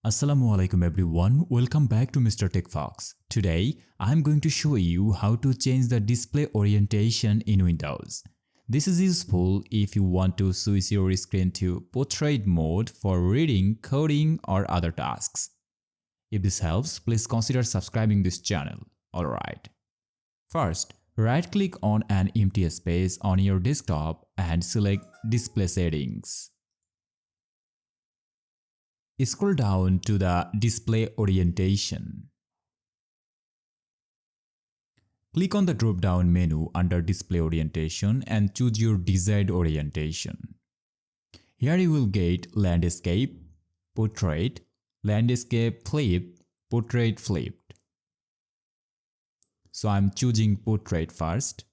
Assalamualaikum everyone, welcome back to Mr. TechFox. Today, I'm going to show you how to change the display orientation in Windows. This is useful if you want to switch your screen to portrait mode for reading, coding or other tasks. If this helps, please consider subscribing this channel. Alright. First, right-click on an empty space on your desktop and select Display Settings. Scroll down to the Display Orientation. Click on the drop-down menu under Display Orientation and choose your desired orientation. Here you will get Landscape, Portrait, Landscape Flip, Portrait Flipped. So I'm choosing Portrait first.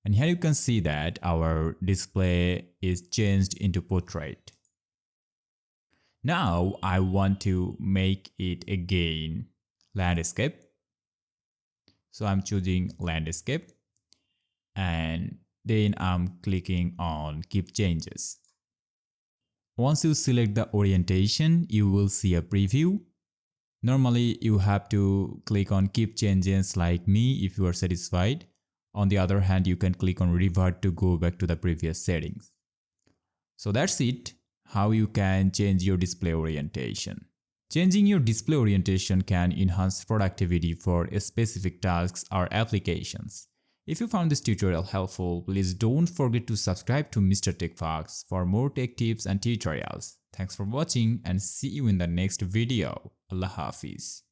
And here you can see that our display is changed into Portrait. Now I want to make it again landscape. So I'm choosing landscape and then I'm clicking on keep changes. Once you select the orientation, you will see a preview. Normally you have to click on keep changes like me if you are satisfied. On the other hand, you can click on revert to go back to the previous settings. So that's it. How you can change your display orientation. Changing your display orientation can enhance productivity for specific tasks or applications. If you found this tutorial helpful, please don't forget to subscribe to Mr. TechFox for more tech tips and tutorials. Thanks for watching and see you in the next video. Allah Hafiz.